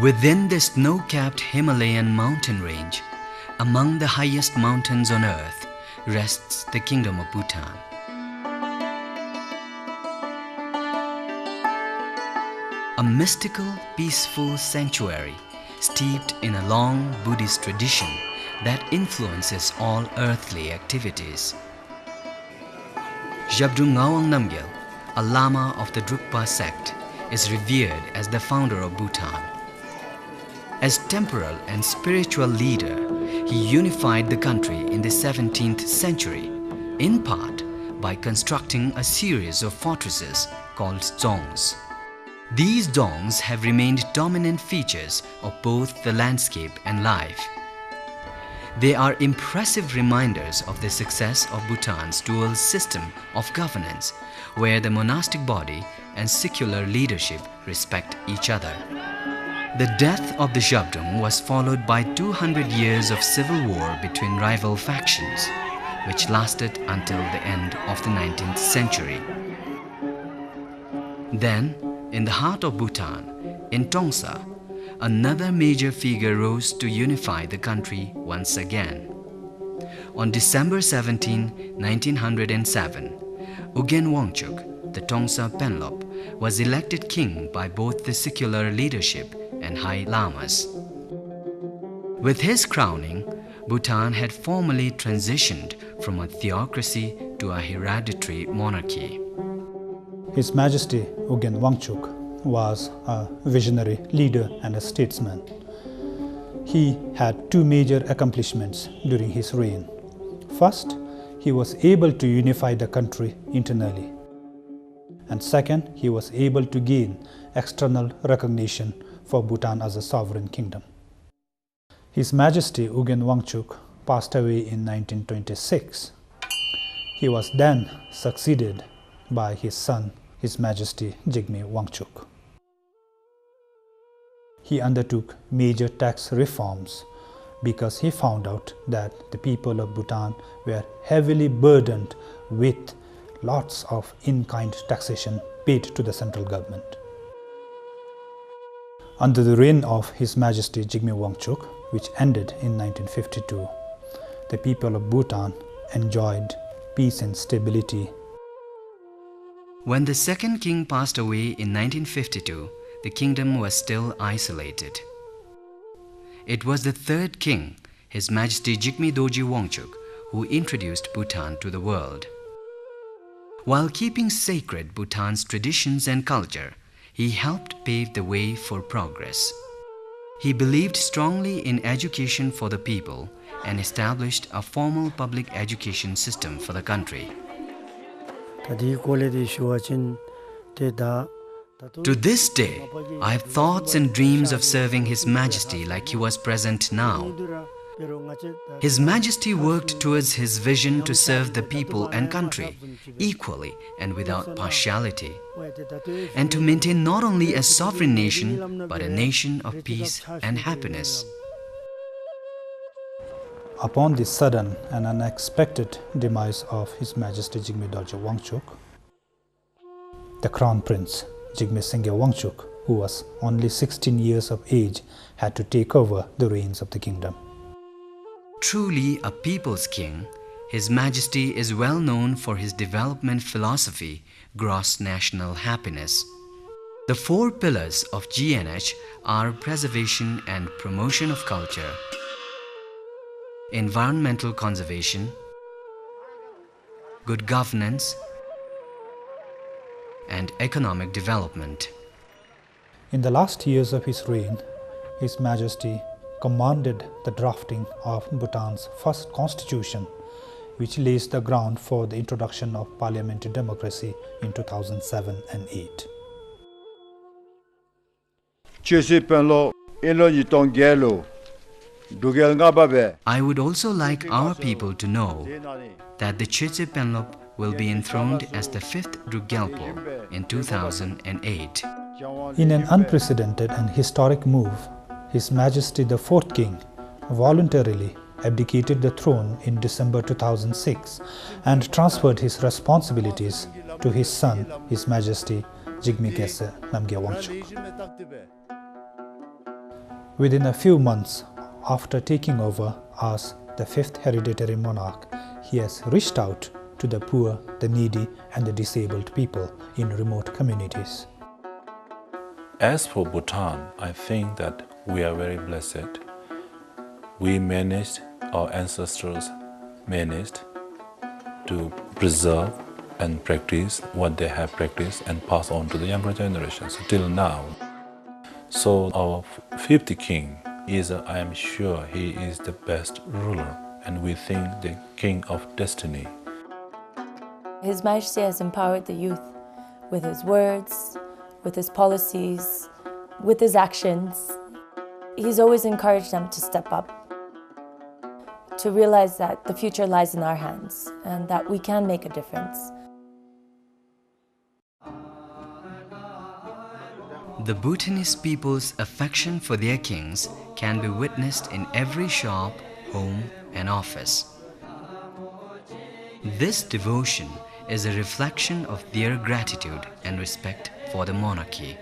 Within the snow-capped Himalayan mountain range, among the highest mountains on earth, rests the Kingdom of Bhutan. A mystical, peaceful sanctuary steeped in a long Buddhist tradition that influences all earthly activities. Zhabdrung Ngawang Namgyal, a Lama of the Drukpa sect, is revered as the founder of Bhutan. As temporal and spiritual leader, he unified the country in the 17th century, in part by constructing a series of fortresses called dzongs. These dzongs have remained dominant features of both the landscape and life. They are impressive reminders of the success of Bhutan's dual system of governance, where the monastic body and secular leadership respect each other. The death of the Zhabdrung was followed by 200 years of civil war between rival factions, which lasted until the end of the 19th century. Then, in the heart of Bhutan, in Tongsa, another major figure rose to unify the country once again. On December 17, 1907, Ugyen Wangchuck, the Tongsa Penlop, was elected king by both the secular leadership and high lamas. With his crowning, Bhutan had formally transitioned from a theocracy to a hereditary monarchy. His Majesty Ugyen Wangchuck was a visionary leader and a statesman. He had two major accomplishments during his reign. First, he was able to unify the country internally. And second, he was able to gain external recognition for Bhutan as a sovereign kingdom. His Majesty Ugyen Wangchuck passed away in 1926. He was then succeeded by his son, His Majesty Jigme Wangchuck. He undertook major tax reforms because he found out that the people of Bhutan were heavily burdened with lots of in-kind taxation paid to the central government. Under the reign of His Majesty Jigme Wangchuck, which ended in 1952, the people of Bhutan enjoyed peace and stability. When the second king passed away in 1952, the kingdom was still isolated. It was the third king, His Majesty Jigme Dorji Wangchuck, who introduced Bhutan to the world. While keeping sacred Bhutan's traditions and culture, he helped pave the way for progress. He believed strongly in education for the people and established a formal public education system for the country. To this day, I have thoughts and dreams of serving His Majesty like he was present now. His Majesty worked towards his vision to serve the people and country equally and without partiality, and to maintain not only a sovereign nation but a nation of peace and happiness. Upon the sudden and unexpected demise of His Majesty Jigme Dorji Wangchuck, the Crown Prince Jigme Singye Wangchuck, who was only 16 years of age, had to take over the reins of the kingdom. Truly a people's king, His Majesty is well known for his development philosophy, gross national happiness. The four pillars of GNH are preservation and promotion of culture, environmental conservation, good governance, and economic development. In the last years of his reign, His Majesty commanded the drafting of Bhutan's first constitution, which lays the ground for the introduction of parliamentary democracy in 2007 and 8. I would also like our people to know that the Chöche Penlop will be enthroned as the fifth Drukgyalpo in 2008. In an unprecedented and historic move, His Majesty the Fourth King voluntarily abdicated the throne in December 2006 and transferred his responsibilities to his son, His Majesty Jigme Namgyal Wangchuck. Within a few months after taking over as the fifth hereditary monarch, he has reached out to the poor, the needy, and the disabled people in remote communities. As for Bhutan, I think that we are very blessed. We managed, our ancestors managed to preserve and practice what they have practiced and pass on to the younger generations till now. So our fifth king is, I am sure, he is the best ruler, and we think the king of destiny. His Majesty has empowered the youth with his words, with his policies, with his actions. He's always encouraged them to step up, to realize that the future lies in our hands and that we can make a difference. The Bhutanese people's affection for their kings can be witnessed in every shop, home, and office. This devotion is a reflection of their gratitude and respect for the monarchy.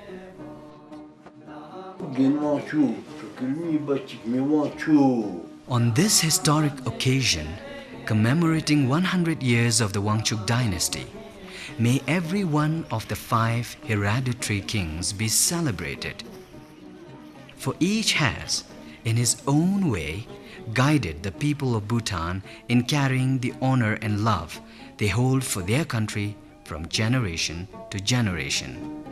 On this historic occasion, commemorating 100 years of the Wangchuck dynasty, may every one of the 5 hereditary kings be celebrated. For each has, in his own way, guided the people of Bhutan in carrying the honor and love they hold for their country from generation to generation.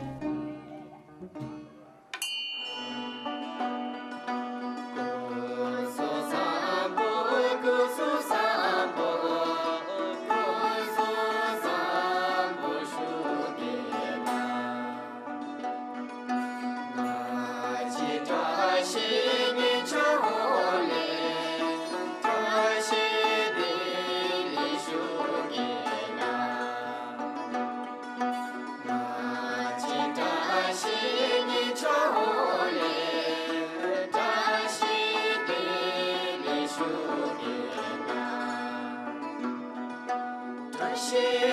Share